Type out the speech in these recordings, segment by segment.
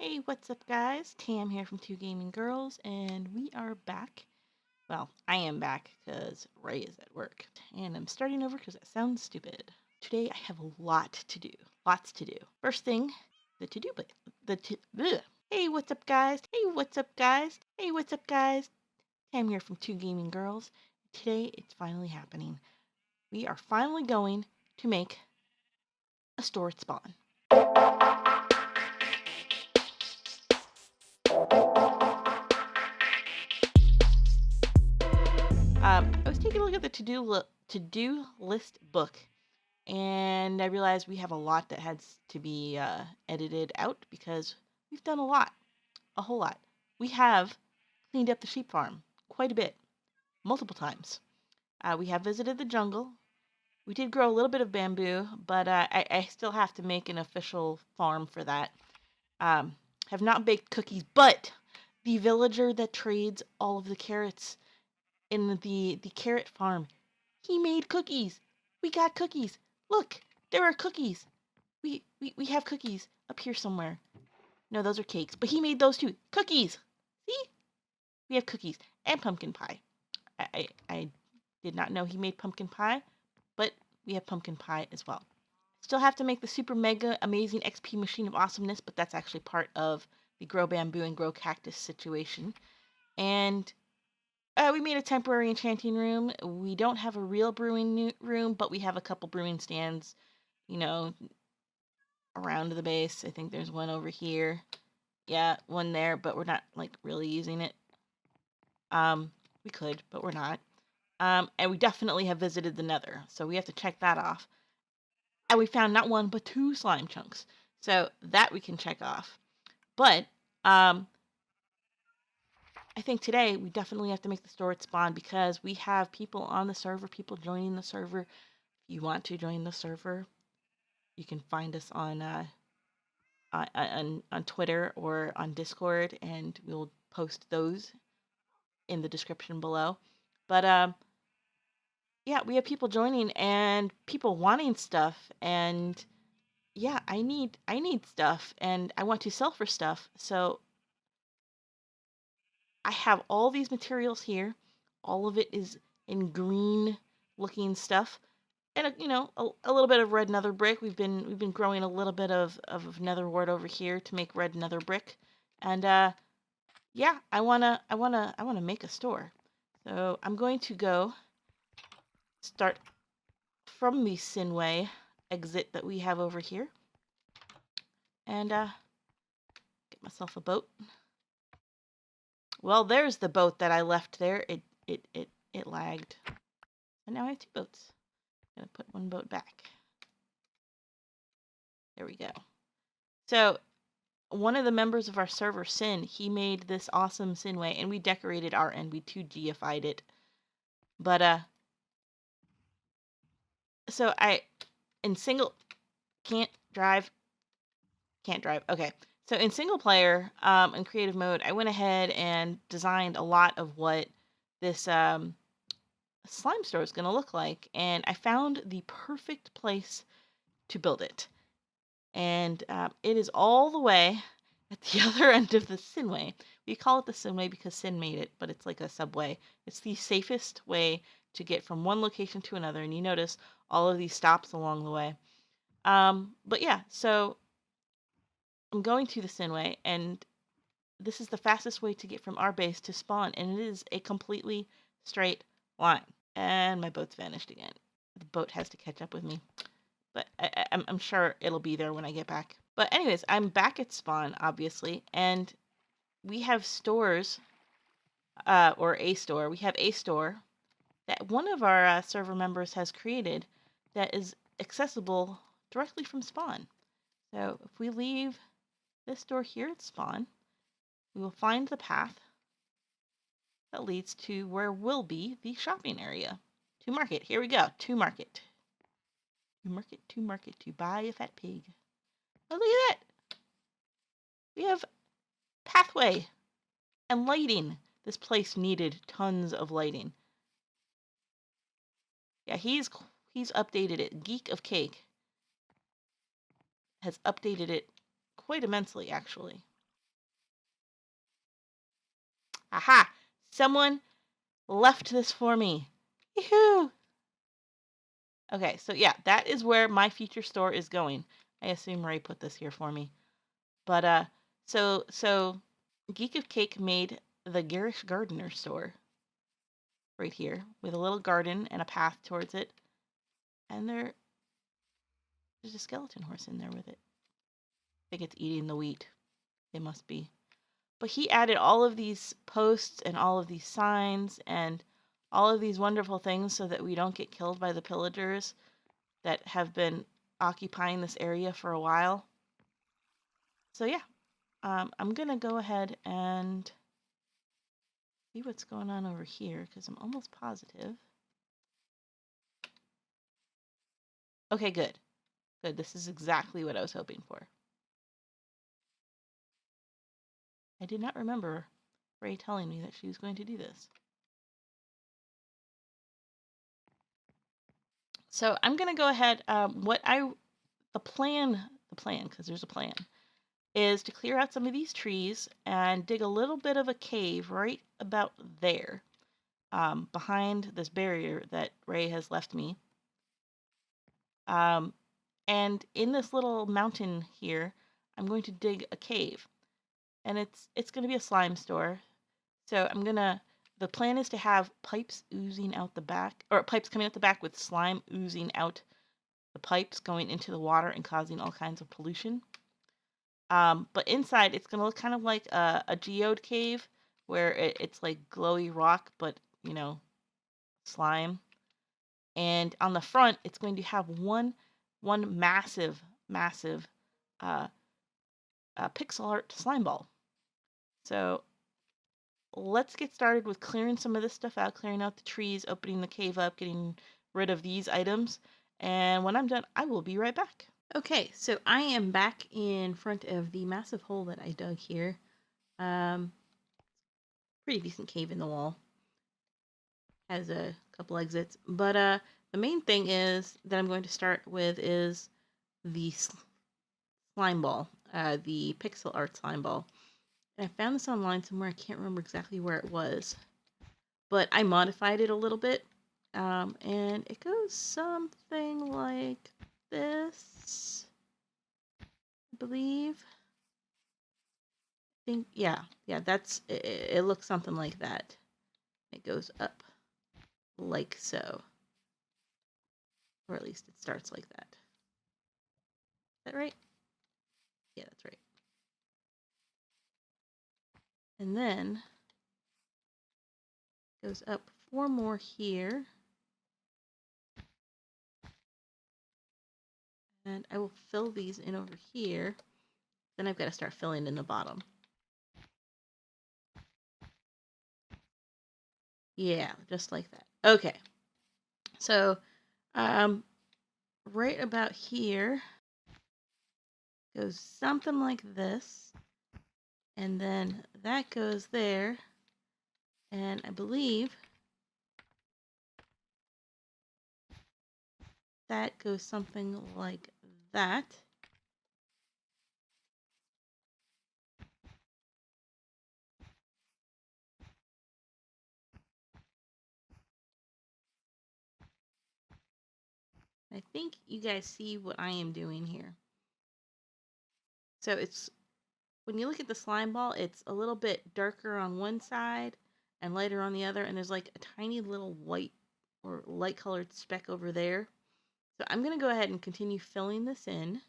Hey, what's up, guys? Tam here from Two Gaming Girls, and we are back. Well, I am back because Ray is at work, and I'm starting over because that sounds stupid. Today I have a lot to do. Lots to do. First thing, the to-do list. Hey, what's up, guys? Hey, what's up, guys? Hey, what's up, guys? Tam here from Two Gaming Girls. Today it's finally happening. We are finally going to make a store at Spawn. I was taking a look at the to-do list book, and I realized we have a lot that has to be edited out because we've done a whole lot. We have cleaned up the sheep farm quite a bit, multiple times. We have visited the jungle. We did grow a little bit of bamboo, but I still have to make an official farm for that. Have not baked cookies, but the villager that trades all of the carrots in the carrot farm, he made cookies. We got cookies. Look, there are cookies. We have cookies up here somewhere. No, those are cakes, but he made those too. Cookies. See? We have cookies and pumpkin pie. I did not know he made pumpkin pie, but we have pumpkin pie as well. Still have to make the super mega amazing XP machine of awesomeness, but that's actually part of the grow bamboo and grow cactus situation. And we made a temporary enchanting room. We don't have a real brewing room, but we have a couple brewing stands, around the base. I think there's one over here. Yeah, one there, but we're not really using it. We could, but we're not. And we definitely have visited the Nether, so we have to check that off. And we found not one but 2 slime chunks, so that we can check off. But I think today we definitely have to make the store at Spawn because we have people on the server, people joining the server. If you want to join the server, you can find us on Twitter or on Discord, and we'll post those in the description below. But yeah, we have people joining and people wanting stuff, and yeah, I need stuff, and I want to sell for stuff, so I have all these materials here. All of it is in green looking stuff. And a little bit of red nether brick. We've been growing a little bit of nether wart over here to make red nether brick. And yeah, I wanna make a store. So I'm going to go start from the Sinway exit that we have over here. And get myself a boat. Well, there's the boat that I left there. It lagged. And now I have 2 boats. I'm gonna put 1 boat back. There we go. So one of the members of our server, Sin, he made this awesome Sinway, and we decorated our end. We 2G-ified it. But so in single can't drive. Okay. So in single player, in creative mode, I went ahead and designed a lot of what this slime store is going to look like, and I found the perfect place to build it. And it is all the way at the other end of the Sinway. We call it the Sinway because Sin made it, but it's like a subway. It's the safest way to get from one location to another, and you notice all of these stops along the way. But yeah, so I'm going to the Sinway, and this is the fastest way to get from our base to spawn, and it is a completely straight line. And my boat's vanished again. The boat has to catch up with me. But I'm sure it'll be there when I get back. But anyways, I'm back at spawn, obviously, and we have stores, or a store. We have a store that one of our server members has created that is accessible directly from spawn. So if we leave this door here at spawn, we will find the path that leads to where will be the shopping area. To market. Here we go. To market. To market. To buy a fat pig. Oh, look at that. We have pathway and lighting. This place needed tons of lighting. Yeah, he's updated it. Geek of Cake has updated it quite immensely, actually. Haha! Someone left this for me. Yoo-hoo! Okay, so yeah, that is where my future store is going. I assume Ray put this here for me. But so Geek of Cake made the Garish Gardener store right here with a little garden and a path towards it. And there's a skeleton horse in there with it. I think it's eating the wheat. It must be. But he added all of these posts and all of these signs and all of these wonderful things so that we don't get killed by the pillagers that have been occupying this area for a while. So yeah, I'm going to go ahead and see what's going on over here because I'm almost positive. Okay, good. Good. This is exactly what I was hoping for. I did not remember Ray telling me that she was going to do this. So I'm going to go ahead. The plan, because there's a plan, is to clear out some of these trees and dig a little bit of a cave right about there, behind this barrier that Ray has left me. And in this little mountain here, I'm going to dig a cave, and it's going to be a slime store. So the plan is to have pipes oozing out the back, or pipes coming out the back with slime oozing out the pipes going into the water and causing all kinds of pollution. But inside, it's going to look kind of like a geode cave where it's like glowy rock, but, slime. And on the front, it's going to have one massive pixel art slime ball. So let's get started with clearing some of this stuff out, clearing out the trees, opening the cave up, getting rid of these items. And when I'm done, I will be right back. Okay, so I am back in front of the massive hole that I dug here. Pretty decent cave in the wall. Has a couple exits. But the main thing is that I'm going to start with is the slime ball, the pixel art slime ball. And I found this online somewhere. I can't remember exactly where it was, but I modified it a little bit, and it goes something like this, I believe. I think, yeah, that's it. It looks something like that. It goes up like so, or at least it starts like that. Is that right? Yeah, that's right. And then goes up 4 more here. And I will fill these in over here. Then I've got to start filling in the bottom. Yeah, just like that. Okay. So, right about here goes something like this. And then that goes there. And I believe that goes something like that. I think you guys see what I am doing here. So it's, when you look at the slime ball, it's a little bit darker on one side and lighter on the other. And there's like a tiny little white or light colored speck over there. So I'm going to go ahead and continue filling this in.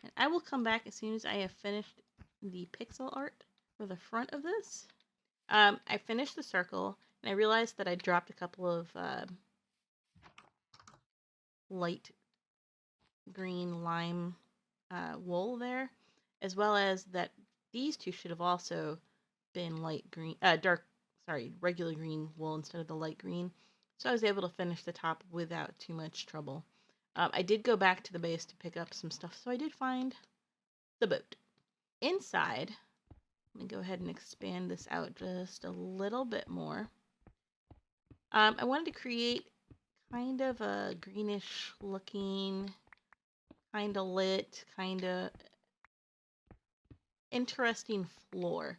And I will come back as soon as I have finished the pixel art for the front of this. I finished the circle, and I realized that I dropped a couple of light green lime wool there, as well as that these two should have also been light green, regular green wool instead of the light green. So I was able to finish the top without too much trouble. I did go back to the base to pick up some stuff, so I did find the boat. Inside, let me go ahead and expand this out just a little bit more. I wanted to create kind of a greenish looking, kind of lit, kind of interesting floor.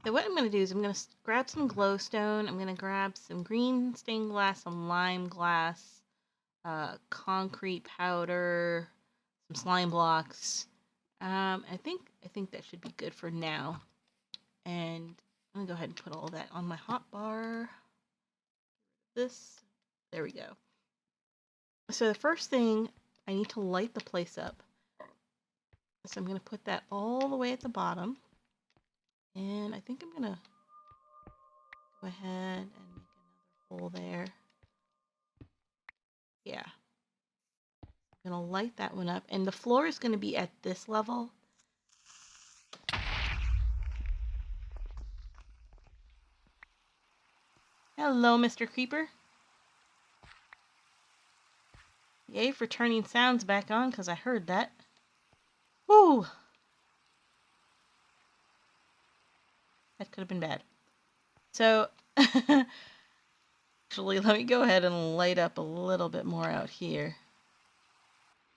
So what I'm going to do is I'm going to grab some glowstone. I'm going to grab some green stained glass, some lime glass, concrete powder, some slime blocks. I think that should be good for now. And I'm going to go ahead and put all that on my hotbar. There we go. So the first thing, I need to light the place up. So I'm going to put that all the way at the bottom. And I think I'm going to go ahead and make another hole there. Yeah. I'm going to light that one up. And the floor is going to be at this level. Hello, Mr. Creeper. Yay for turning sounds back on, because I heard that. Woo! That could have been bad. So, actually, let me go ahead and light up a little bit more out here.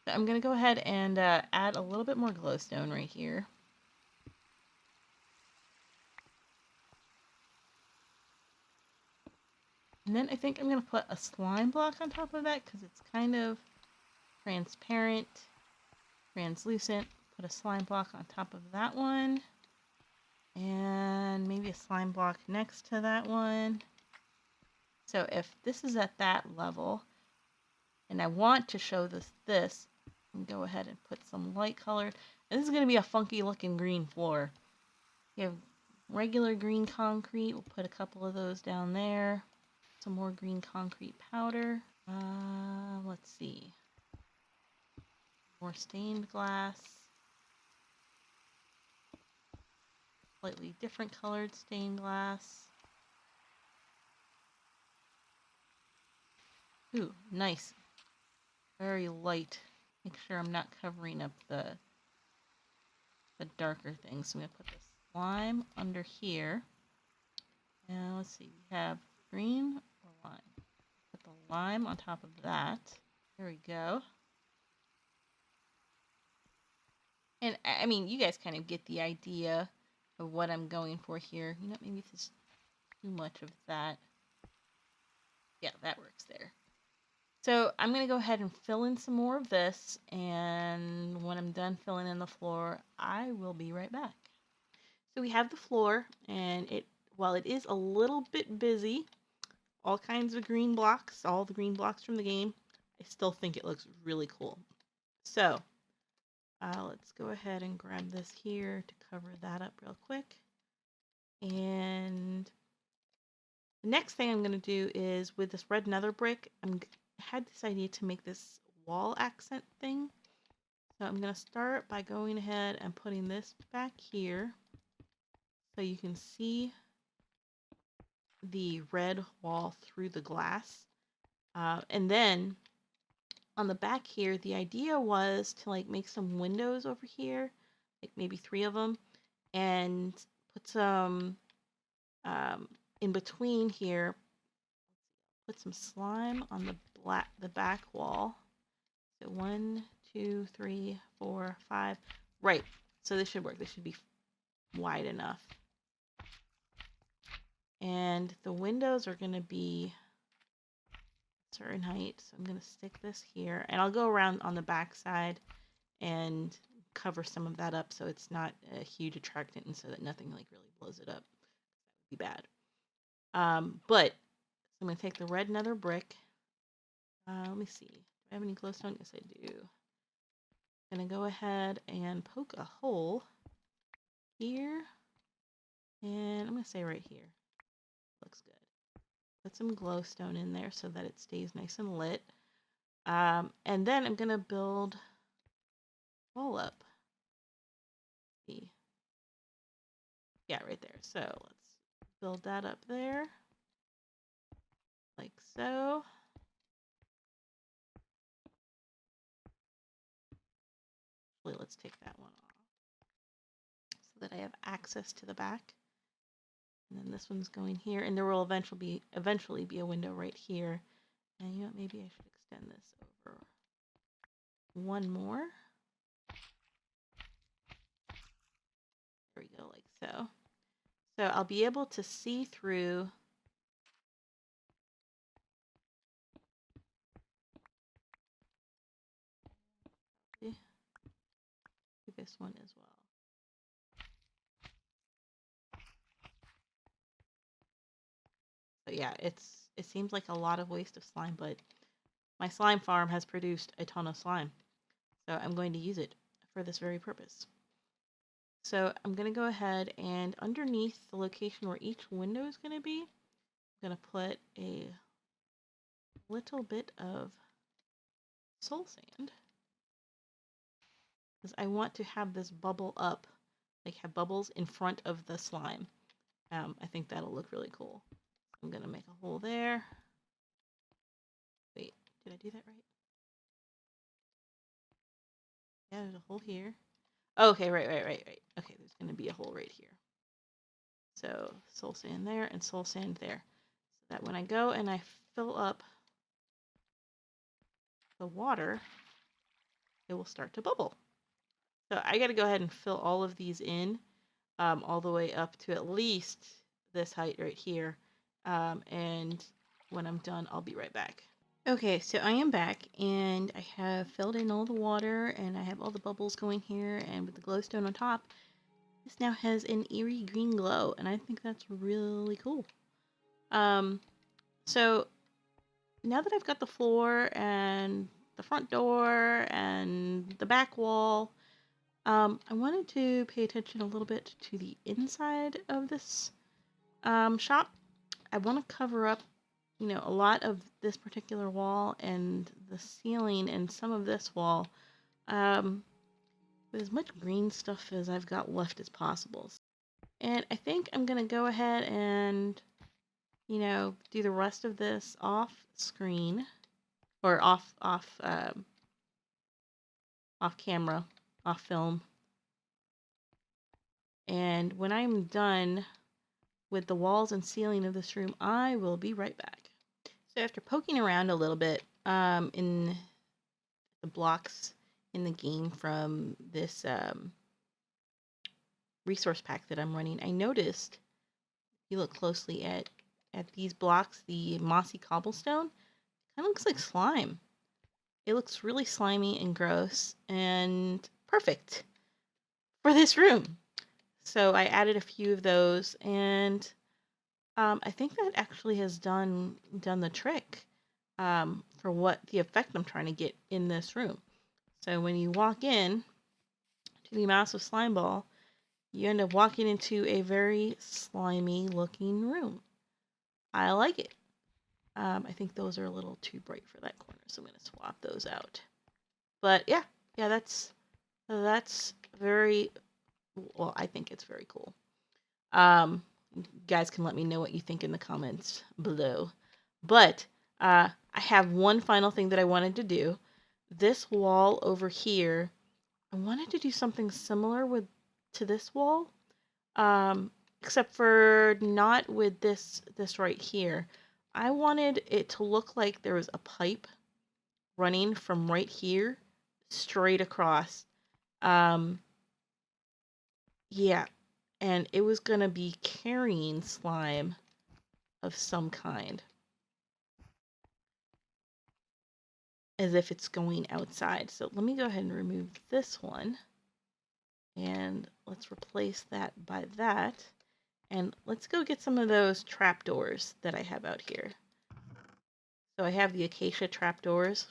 So I'm going to go ahead and add a little bit more glowstone right here. And then I think I'm going to put a slime block on top of that because it's kind of transparent, translucent. Put a slime block on top of that one. And maybe a slime block next to that one. So if this is at that level, and I want to show this, I'm go ahead and put some light colored. And this is going to be a funky looking green floor. You have regular green concrete. We'll put a couple of those down there. Some more green concrete powder. Let's see. More stained glass. Slightly different colored stained glass. Ooh, nice. Very light. Make sure I'm not covering up the darker things. So I'm going to put the slime under here. And let's see, we have green or lime. Put the lime on top of that. There we go. And I mean, you guys kind of get the idea of what I'm going for here. You know, maybe this is too much of that. Yeah, that works there. So I'm going to go ahead and fill in some more of this. And when I'm done filling in the floor, I will be right back. So we have the floor, and while it is a little bit busy, all kinds of green blocks, all the green blocks from the game, I still think it looks really cool. So let's go ahead and grab this here to cover that up real quick. And the next thing I'm going to do is with this red nether brick, I had this idea to make this wall accent thing. So I'm going to start by going ahead and putting this back here so you can see the red wall through the glass. And then on the back here, the idea was to like make some windows over here, like maybe 3 of them, and put some in between here. Put some slime on the back wall. So 1, 2, 3, 4, 5. Right. So this should work. This should be wide enough. And the windows are going to be a certain height. So I'm going to stick this here. And I'll go around on the back side and cover some of that up so it's not a huge attractant and so that nothing like really blows it up. That would be bad. But so I'm going to take the red nether brick. Let me see. Do I have any glowstone? Yes, I do. I'm going to go ahead and poke a hole here. And I'm going to say right here. Looks good. Put some glowstone in there so that it stays nice and lit. And then I'm going to build a wall up. See. Yeah, right there. So let's build that up there. Like so. Actually, let's take that one off so that I have access to the back. And then this one's going here, and there will eventually be a window right here. And you know what, maybe I should extend this over one more. so. So I'll be able to see through this one as well. So yeah, it seems like a lot of waste of slime, but my slime farm has produced a ton of slime. So I'm going to use it for this very purpose. So I'm going to go ahead and underneath the location where each window is going to be, I'm going to put a little bit of soul sand. Because I want to have this bubble up, like have bubbles in front of the slime. I think that'll look really cool. I'm going to make a hole there. Wait, did I do that right? Yeah, there's a hole here. Oh, okay, right. Okay, there's going to be a hole right here. So soul sand there and soul sand there. So that when I go and I fill up the water, it will start to bubble. So I got to go ahead and fill all of these in all the way up to at least this height right here. And when I'm done, I'll be right back. Okay, so I am back and I have filled in all the water and I have all the bubbles going here, and with the glowstone on top, this now has an eerie green glow, and I think that's really cool. So now that I've got the floor and the front door and the back wall, I wanted to pay attention a little bit to the inside of this shop. I want to cover up, you know, a lot of this particular wall and the ceiling and some of this wall with as much green stuff as I've got left as possible. And I think I'm going to go ahead and, you know, do the rest of this off screen or off camera, off film. And when I'm done with the walls and ceiling of this room, I will be right back. So after poking around a little bit in the blocks in the game from this resource pack that I'm running, I noticed, if you look closely at these blocks, the mossy cobblestone, kind of looks like slime. It looks really slimy and gross and perfect for this room. So I added a few of those, and I think that actually has done the trick for what the effect I'm trying to get in this room. So when you walk in to the massive slime ball, you end up walking into a very slimy looking room. I like it. I think those are a little too bright for that corner, so I'm going to swap those out. But yeah, that's very, well, I think it's very cool. You guys can let me know what you think in the comments below. But I have one final thing that I wanted to do. This wall over here, I wanted to do something similar to this wall, except for not with this right here. I wanted it to look like there was a pipe running from right here straight across. Yeah, and it was gonna be carrying slime of some kind, as if it's going outside. So let me go ahead and remove this one, and let's replace that by that. And let's go get some of those trapdoors that I have out here. So I have the Acacia Trapdoors.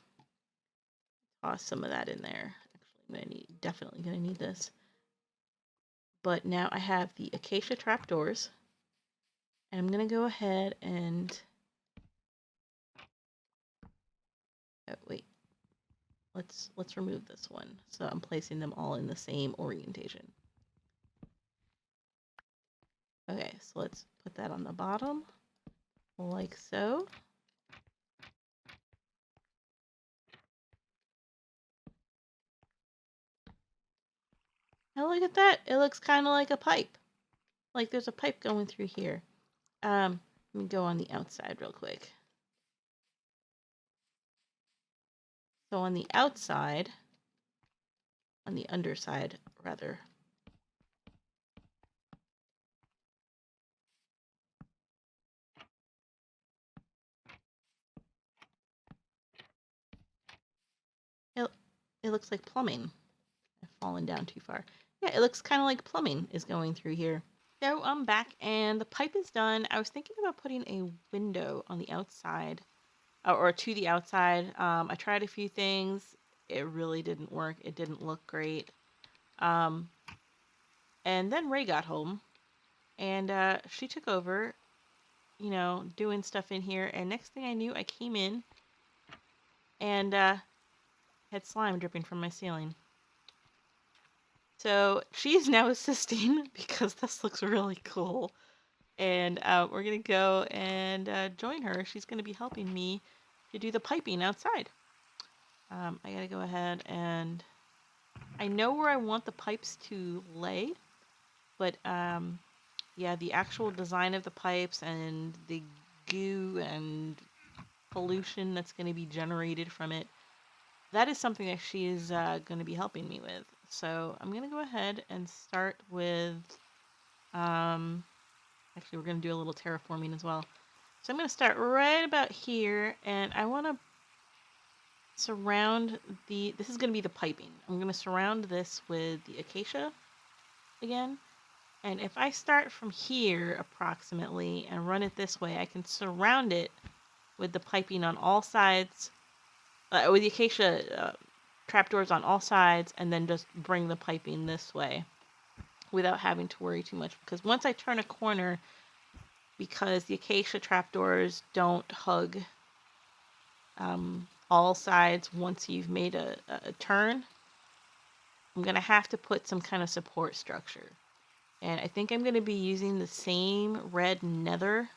Toss some of that in there. Actually, I'm definitely gonna need this. But now I have the Acacia Trapdoors, and I'm gonna go ahead and wait. Let's remove this one. So I'm placing them all in the same orientation. Okay, so let's put that on the bottom, like so. Now look at that. It looks kind of like a pipe. Like there's a pipe going through here. Let me go on the outside real quick. So on the outside, on the underside rather, it looks like plumbing. I've fallen down too far. Yeah, it looks kind of like plumbing is going through here. So I'm back and the pipe is done. I was thinking about putting a window on the outside or to the outside. I tried a few things. It really didn't work. It didn't look great. And then Ray got home and she took over, you know, doing stuff in here. And next thing I knew, I came in and had slime dripping from my ceiling. So she's now assisting because this looks really cool. And we're going to go and join her. She's going to be helping me to do the piping outside. I got to go ahead and I know where I want the pipes to lay. But yeah, the actual design of the pipes and the goo and pollution that's going to be generated from it, that is something that she is going to be helping me with. So I'm going to go ahead and start with, actually we're going to do a little terraforming as well. So I'm going to start right about here, and I want to surround this is going to be the piping. I'm going to surround this with the acacia again. And if I start from here approximately and run it this way, I can surround it with the piping on all sides, with the acacia trapdoors on all sides, and then just bring the piping this way without having to worry too much. Because once I turn a corner, because the acacia trapdoors don't hug all sides once you've made a turn, I'm going to have to put some kind of support structure. And I think I'm going to be using the same red nether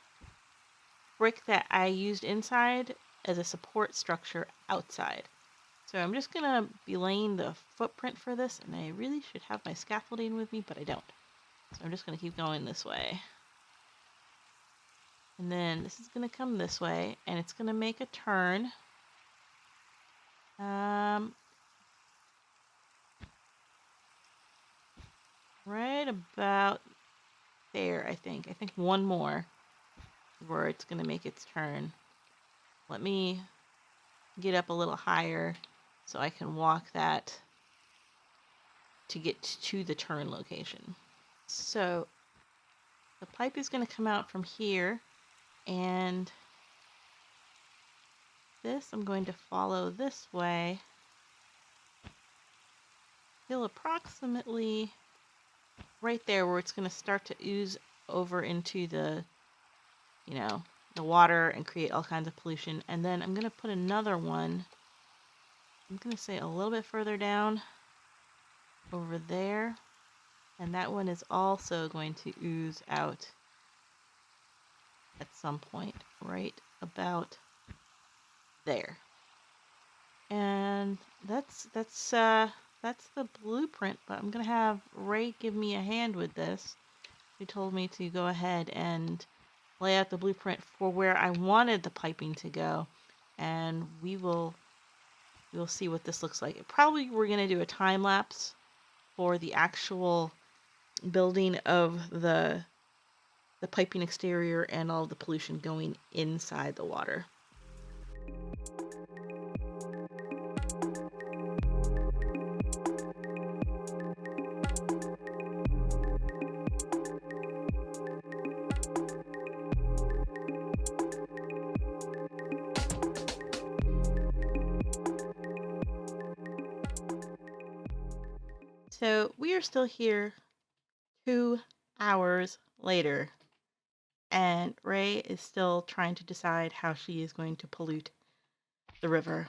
brick that I used inside as a support structure outside. So I'm just going to be laying the footprint for this, and I really should have my scaffolding with me, but I don't. So I'm just going to keep going this way. And then this is going to come this way, and it's going to make a turn. Right about there, I think. I think one more where it's going to make its turn. Let me get up a little higher so I can walk that to get to the turn location. So the pipe is going to come out from here, and this I'm going to follow this way till approximately right there where it's going to start to ooze over into the, you know, the water and create all kinds of pollution. And then I'm going to put another one, I'm going to say a little bit further down over there. And that one is also going to ooze out at some point right about there. And that's the blueprint, but I'm going to have Ray give me a hand with this. He told me to go ahead and lay out the blueprint for where I wanted the piping to go, and we'll see what this looks like. Probably we're going to do a time lapse for the actual building of the piping exterior and all the pollution going inside the water. So we are still here 2 hours later, and Ray is still trying to decide how she is going to pollute the river.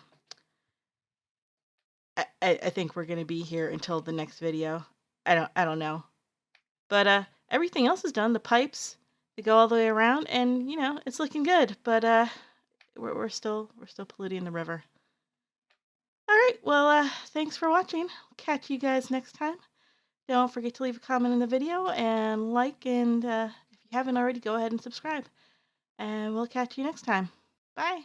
I think we're going to be here until the next video. I don't know. But everything else is done. The pipes, they go all the way around, and you know, it's looking good. But we're still polluting the river. All right, well, thanks for watching. Catch you guys next time. Don't forget to leave a comment in the video and like, and if you haven't already, go ahead and subscribe. And we'll catch you next time. Bye.